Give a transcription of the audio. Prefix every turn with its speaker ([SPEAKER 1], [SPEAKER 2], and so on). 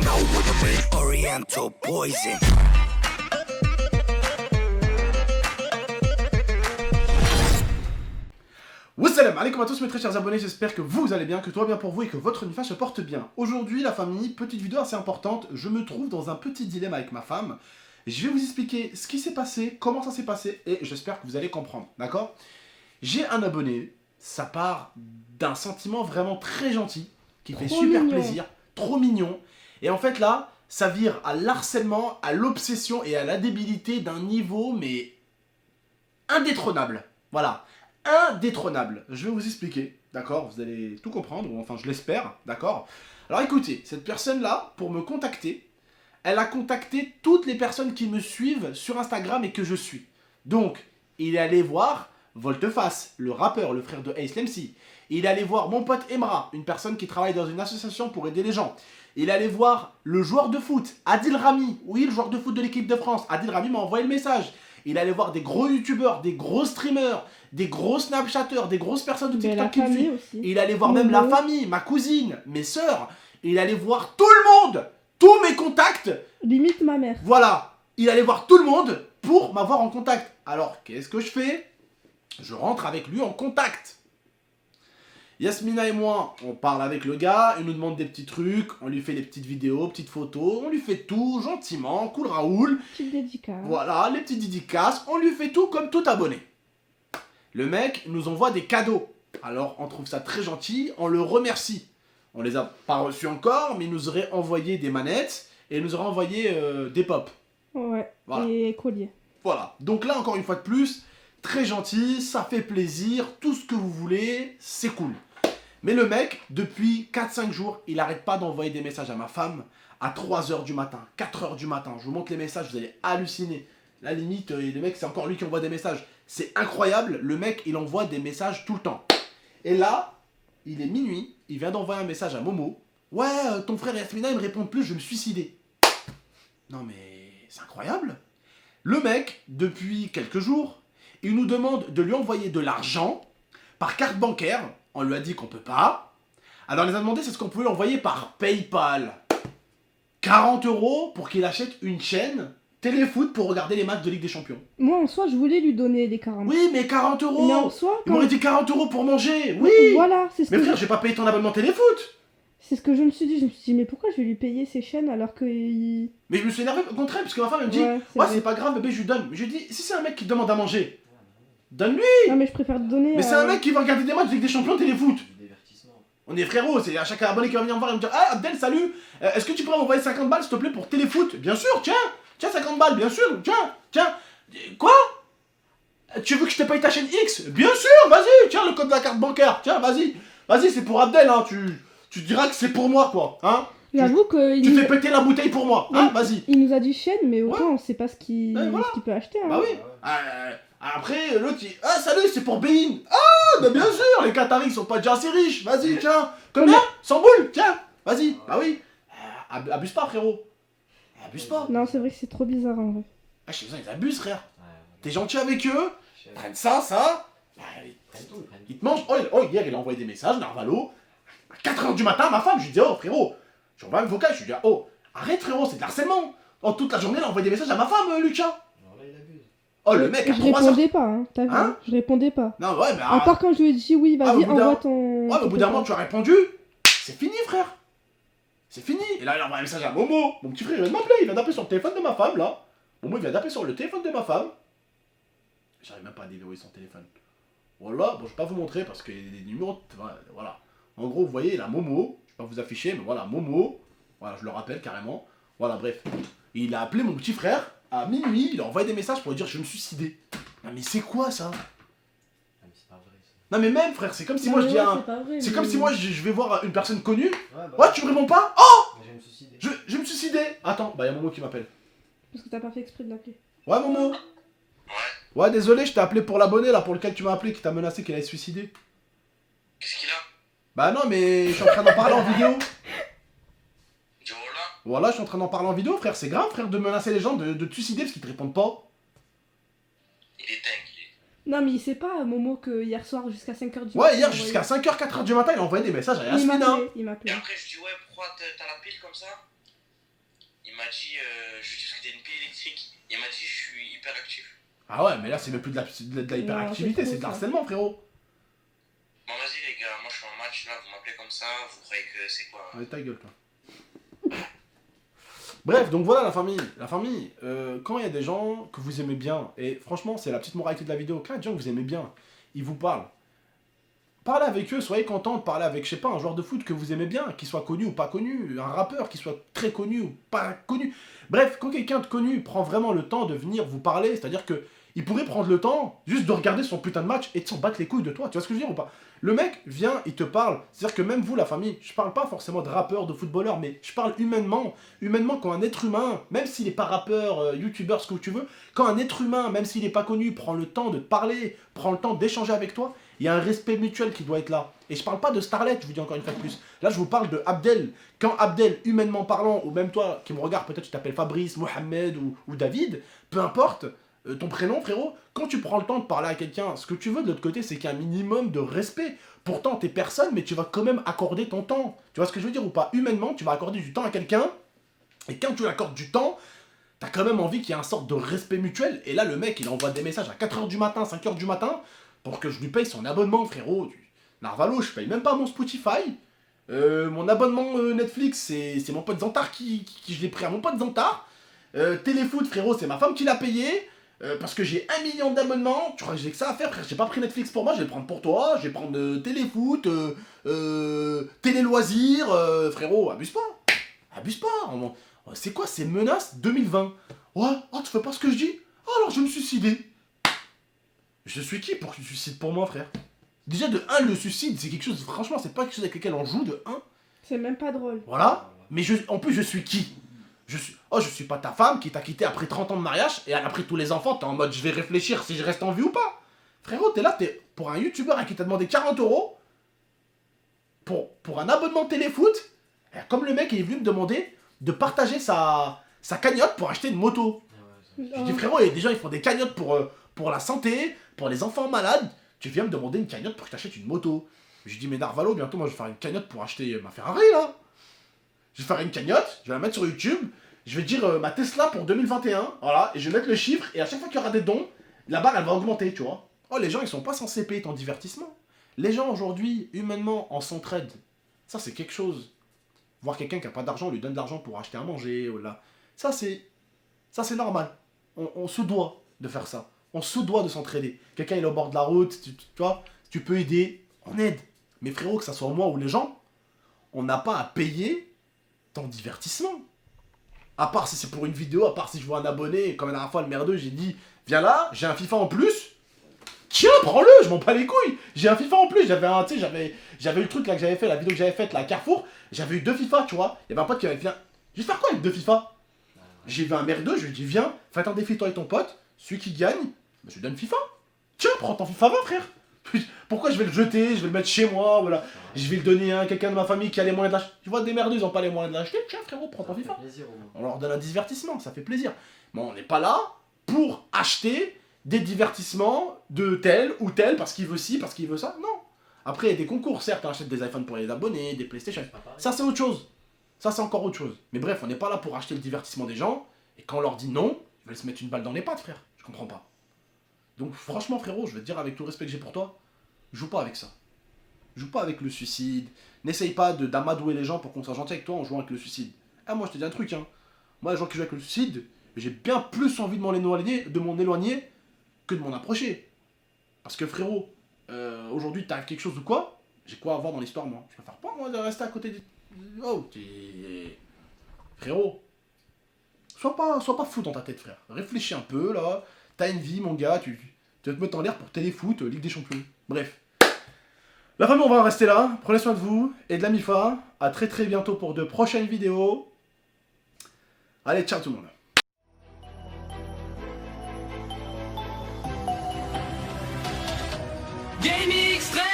[SPEAKER 1] know what I mean? Oriental poison.
[SPEAKER 2] Wassalam alaikum à tous mes très chers abonnés, j'espère que vous allez bien, que tout va bien pour vous et que votre Nifa se porte bien. Aujourd'hui la famille, petite vidéo assez importante, je me trouve dans un petit dilemme avec ma femme. Je vais vous expliquer ce qui s'est passé, comment ça s'est passé et j'espère que vous allez comprendre, d'accord? J'ai un abonné, ça part d'un sentiment vraiment très gentil, qui fait super plaisir, trop mignon. Et en fait là, ça vire à l'harcèlement, à l'obsession et à la débilité d'un niveau mais indétrônable. Voilà. Indétrônable. Je vais vous expliquer, d'accord? Vous allez tout comprendre, ou enfin je l'espère, d'accord? Alors écoutez, cette personne-là, pour me contacter, elle a contacté toutes les personnes qui me suivent sur Instagram et que je suis. Donc, il est allé voir Volteface, le rappeur, le frère de Ace Lemsi. Il est allé voir mon pote Emra, une personne qui travaille dans une association pour aider les gens. Il est allé voir le joueur de foot, Adil Rami, oui, le joueur de foot de l'équipe de France. Adil Rami m'a envoyé le message. Il allait voir des gros youtubeurs, des gros streamers, des gros snapchatteurs, des grosses personnes de TikTok qui me suivent. Il allait voir même la famille, ma cousine, mes sœurs. Il allait voir tout le monde, tous mes contacts.
[SPEAKER 3] Limite ma mère.
[SPEAKER 2] Voilà, il allait voir tout le monde pour m'avoir en contact. Alors, qu'est-ce que je fais? Je rentre avec lui en contact. Yasmina et moi, on parle avec le gars, il nous demande des petits trucs, on lui fait des petites vidéos, petites photos, on lui fait tout gentiment, cool Raoul.
[SPEAKER 3] Petite dédicace.
[SPEAKER 2] Voilà, les petites dédicaces, on lui fait tout comme tout abonné. Le mec nous envoie des cadeaux. Alors, on trouve ça très gentil, on le remercie. On les a pas reçus encore, mais il nous aurait envoyé des manettes et il nous aurait envoyé des pop.
[SPEAKER 3] Ouais,
[SPEAKER 2] voilà.
[SPEAKER 3] Et collier.
[SPEAKER 2] Voilà, donc là, encore une fois de plus, très gentil, ça fait plaisir, tout ce que vous voulez, c'est cool. Mais le mec, depuis 4-5 jours, il n'arrête pas d'envoyer des messages à ma femme à 3h du matin, 4h du matin. Je vous montre les messages, vous allez halluciner. La limite, le mec, c'est encore lui qui envoie des messages. C'est incroyable, le mec, il envoie des messages tout le temps. Et là, il est minuit, il vient d'envoyer un message à Momo. Ouais, ton frère Yasmina, il me répond plus, je vais me suicider. Non mais, c'est incroyable. Le mec, depuis quelques jours, il nous demande de lui envoyer de l'argent par carte bancaire. On lui a dit qu'on peut pas. Alors on les a demandé c'est ce qu'on pouvait l'envoyer par PayPal. 40 € pour qu'il achète une chaîne téléfoot pour regarder les matchs de Ligue des Champions.
[SPEAKER 3] Moi en soi je voulais lui donner les 40.
[SPEAKER 2] Oui mais 40 €.
[SPEAKER 3] Mais en soi,
[SPEAKER 2] il m'aurait dit 40 € pour manger. Oui.
[SPEAKER 3] Voilà, c'est ce
[SPEAKER 2] mais
[SPEAKER 3] que
[SPEAKER 2] frère, j'ai pas payé ton abonnement téléfoot.
[SPEAKER 3] C'est ce que je me suis dit. Je me suis dit mais pourquoi je vais lui payer ces chaînes alors que...
[SPEAKER 2] Mais je me suis énervé au contraire parce que ma femme elle me dit ouais c'est pas grave bébé je lui donne. Mais je lui dis si c'est un mec qui te demande à manger, donne-lui.
[SPEAKER 3] Non mais je préfère te donner...
[SPEAKER 2] Mais c'est un mec qui va regarder des matchs de Ligue des Champions téléfoot. On est frérots, c'est à chaque abonné qui va venir me voir et me dire ah Abdel salut, est-ce que tu pourrais m'envoyer 50 balles s'il te plaît pour téléfoot? Bien sûr, tiens 50 balles, bien sûr, tiens. Quoi? Tu veux que je te paye ta chaîne X? Bien sûr, vas-y, tiens le code de la carte bancaire, tiens vas-y, c'est pour Abdel, hein, tu diras que c'est pour moi quoi, hein.
[SPEAKER 3] J'avoue que...
[SPEAKER 2] Tu fais péter la bouteille pour moi, hein, vas-y.
[SPEAKER 3] Il nous a dit chaîne, mais autant on sait pas ce qu'il peut acheter. Hein.
[SPEAKER 2] Bah oui. Après, l'autre il... Ah salut, c'est pour Bein. Ah, bah bien sûr, les Qataris sont pas déjà assez riches. Vas-y, tiens. Combien? 100 boules, tiens. Vas-y. Bah oui. Abuse pas, frérot. Abuse pas.
[SPEAKER 3] Non, c'est vrai que c'est trop bizarre en vrai.
[SPEAKER 2] Ah, je sais pas, ils abusent, frère. T'es gentil avec eux. Ils prennent ça. Bah, ils te mangent. Oh, hier, il a envoyé des messages, Narvalo. À 4h du matin, ma femme, je lui dis, oh, frérot. J'envoie un vocal, je lui dis, oh, arrête, frérot, c'est de l'harcèlement. Oh, toute la journée, il a envoyé des messages à ma femme, Lucas. Oh le mec,
[SPEAKER 3] je répondais pas, hein, t'as vu, je répondais pas.
[SPEAKER 2] Non, ouais, mais...
[SPEAKER 3] À part quand je lui ai dit oui, vas-y, envoie ton...
[SPEAKER 2] Ouais, mais au bout d'un moment, tu as répondu. C'est fini, frère. C'est fini. Et là, il envoie un message à Momo. Mon petit frère, il vient de m'appeler. Il vient d'appeler sur le téléphone de ma femme, là. Momo, il vient d'appeler sur le téléphone de ma femme. J'arrive même pas à déverrouiller son téléphone. Voilà, bon, je vais pas vous montrer parce qu'il y a des numéros... Voilà. En gros, vous voyez, là, Momo. Je vais pas vous afficher, mais voilà, Momo. Voilà, je le rappelle carrément. Voilà, bref. Il a appelé mon petit frère. À minuit, il a envoyé des messages pour lui dire je vais me suicider. Non mais c'est quoi ça?
[SPEAKER 4] mais c'est pas vrai ça.
[SPEAKER 2] Non mais même frère, c'est comme si moi je dis c'est comme si moi je vais voir une personne connue. Ouais, tu me réponds pas? Oh,
[SPEAKER 4] je vais me suicider.
[SPEAKER 2] Je vais me suicider. Attends, bah y'a Momo qui m'appelle.
[SPEAKER 3] Parce que t'as pas fait exprès de l'appeler.
[SPEAKER 2] Ouais Momo. Ouais désolé, je t'ai appelé pour l'abonné là pour lequel tu m'as appelé qui t'a menacé qu'il allait se suicider.
[SPEAKER 5] Qu'est-ce qu'il a?
[SPEAKER 2] Bah non mais je suis en train d'en parler en vidéo.
[SPEAKER 5] Voilà.
[SPEAKER 2] Voilà, je suis en train d'en parler en vidéo, frère. C'est grave, frère, de menacer les gens de te suicider parce qu'ils te répondent pas.
[SPEAKER 5] Il est dingue,
[SPEAKER 3] Non, mais il sait pas, Momo, que hier soir, jusqu'à 5h du matin...
[SPEAKER 2] Ouais, hier, jusqu'à 5h, 4h du matin, il a envoyé des messages à Yasmina.
[SPEAKER 3] Il m'appelait.
[SPEAKER 5] Et après, je dis, ouais, pourquoi t'as la pile comme ça? il m'a dit, je lui ai dit que c'était une pile électrique. Il m'a dit, je suis hyper actif.
[SPEAKER 2] Ah ouais, mais là, c'est même plus de la hyperactivité,
[SPEAKER 3] c'est
[SPEAKER 2] c'est de
[SPEAKER 3] trop, ça.
[SPEAKER 2] l'harcèlement, frérot.
[SPEAKER 5] Bon, vas-y, les gars, moi je suis en match là, vous m'appelez comme ça, vous croyez que c'est quoi?
[SPEAKER 2] Ouais, ta gueule, toi. Bref, donc voilà la famille. La famille, quand il y a des gens que vous aimez bien, et franchement, c'est la petite moralité de la vidéo, quand il y a des gens que vous aimez bien, ils vous parlent. Parlez avec eux, soyez contents de parler avec, je sais pas, un joueur de foot que vous aimez bien, qu'il soit connu ou pas connu, un rappeur qui soit très connu ou pas connu. Bref, quand quelqu'un de connu prend vraiment le temps de venir vous parler, c'est-à-dire que il pourrait prendre le temps juste de regarder son putain de match et de s'en battre les couilles de toi, tu vois ce que je veux dire ou pas? Le mec vient, il te parle, c'est-à-dire que même vous, la famille, je parle pas forcément de rappeurs, de footballeurs, mais je parle humainement. Humainement, quand un être humain, même s'il est pas rappeur, youtubeur, ce que tu veux, quand un être humain, même s'il est pas connu, prend le temps de te parler, prend le temps d'échanger avec toi, il y a un respect mutuel qui doit être là. Et je parle pas de Starlet, je vous dis encore une fois de plus. Là, je vous parle de Abdel. Quand Abdel, humainement parlant, ou même toi qui me regarde, peut-être tu t'appelles Fabrice, Mohamed ou David, peu importe, ton prénom, frérot, quand tu prends le temps de parler à quelqu'un, ce que tu veux de l'autre côté, c'est qu'il y a un minimum de respect. Pourtant, t'es personne, mais tu vas quand même accorder ton temps. Tu vois ce que je veux dire ou pas? Humainement, tu vas accorder du temps à quelqu'un, et quand tu lui accordes du temps, t'as quand même envie qu'il y ait une sorte de respect mutuel. Et là, le mec, il envoie des messages à 4h du matin, 5h du matin, pour que je lui paye son abonnement, frérot. Narvalo, je paye même pas mon Spotify. Mon abonnement Netflix, c'est mon pote Zantar qui je l'ai pris à mon pote Zantar. Téléfoot, frérot, c'est ma femme qui l'a payé. Parce que j'ai 1 million d'abonnements. Tu crois que j'ai que ça à faire, frère? J'ai pas pris Netflix pour moi, je vais le prendre pour toi. Je vais prendre Téléfoot, Télé Loisirs. Frérot, abuse pas. Abuse pas. C'est quoi ces menaces 2020? Ouais, oh, tu fais pas ce que je dis? Oh, alors je vais me suicider. Je suis qui pour que tu te suicides pour moi, frère? Déjà, de 1, le suicide, c'est quelque chose, franchement, c'est pas quelque chose avec lequel on joue, de 1.
[SPEAKER 3] C'est même pas drôle.
[SPEAKER 2] Voilà. Mais en plus, je suis qui? Je suis pas ta femme qui t'a quitté après 30 ans de mariage, et après tous les enfants, t'es en mode, je vais réfléchir si je reste en vie ou pas. Frérot, t'es là, t'es pour un youtubeur à qui t'a demandé 40 € pour un abonnement téléfoot, et comme le mec, il est venu me demander de partager sa cagnotte pour acheter une moto. Je dis, frérot, et des gens, ils font des cagnottes pour la santé, pour les enfants malades. Tu viens me demander une cagnotte pour que je t'achète une moto. Je dis, mais Narvalo, bientôt, moi, je vais faire une cagnotte pour acheter ma Ferrari, là. Je vais faire une cagnotte, je vais la mettre sur YouTube, je vais dire ma Tesla pour 2021, voilà, et je vais mettre le chiffre, et à chaque fois qu'il y aura des dons, la barre, elle va augmenter, tu vois. Oh, les gens, ils sont pas censés payer ton divertissement. Les gens, aujourd'hui, humainement, en s'entraident. Ça, c'est quelque chose. Voir quelqu'un qui a pas d'argent, on lui donne de l'argent pour acheter à manger, voilà. Ça, c'est normal. On se doit de faire ça. On se doit de s'entraider. Quelqu'un il est au bord de la route, tu vois, tu peux aider, on aide. Mais frérot, que ça soit moi ou les gens, on n'a pas à payer ton divertissement. À part si c'est pour une vidéo, à part si je vois un abonné, comme la dernière fois le merdeux, j'ai dit, viens là, j'ai un FIFA en plus. Tiens, prends-le, je m'en bats les couilles. J'ai un FIFA en plus, j'avais le truc là que j'avais fait, la vidéo que j'avais faite là à Carrefour, j'avais eu 2 FIFA, tu vois. Il y avait un pote qui avait fait, je vais faire quoi avec 2 FIFA? J'ai vu un merdeux, je lui ai dit, viens, fais un défi toi et ton pote, celui qui gagne, je lui donne FIFA. Tiens, prends ton FIFA 20, frère. Pourquoi je vais le jeter, je vais le mettre chez moi, voilà. Je vais le donner à quelqu'un de ma famille qui a les moyens de l'acheter. Tu vois, des merdeux, ils ont pas les moyens de l'acheter. Tiens, frérot, prends ton FIFA.
[SPEAKER 4] Plaisir,
[SPEAKER 2] on leur donne un divertissement, ça fait plaisir. Mais on n'est pas là pour acheter des divertissements de tel ou tel parce qu'il veut ci, parce qu'il veut ça. Non. Après, il y a des concours, certes, on achète des iPhones pour les abonnés, des PlayStation. Ça, c'est autre chose. Ça, c'est encore autre chose. Mais bref, on n'est pas là pour acheter le divertissement des gens. Et quand on leur dit non, ils veulent se mettre une balle dans les pattes, frère. Je comprends pas. Donc franchement, frérot, je vais te dire avec tout le respect que j'ai pour toi, joue pas avec ça. Joue pas avec le suicide. N'essaye pas d'amadouer les gens pour qu'on soit gentil avec toi en jouant avec le suicide. Ah, moi, je te dis un truc, hein. Moi, les gens qui jouent avec le suicide, j'ai bien plus envie de m'en éloigner que de m'en approcher. Parce que frérot, aujourd'hui, t'arrives quelque chose ou quoi, j'ai quoi à voir dans l'histoire, moi. Je préfère pas, moi, de rester à côté des... Oh, frérot, sois pas fou dans ta tête, frère. Réfléchis un peu, là. T'as une vie, mon gars, tu vas te mettre en l'air pour téléfoot, Ligue des Champions. Bref. La famille, on va en rester là. Prenez soin de vous et de la MIFA. À très très bientôt pour de prochaines vidéos. Allez, ciao tout le monde.
[SPEAKER 1] Gaming Extreme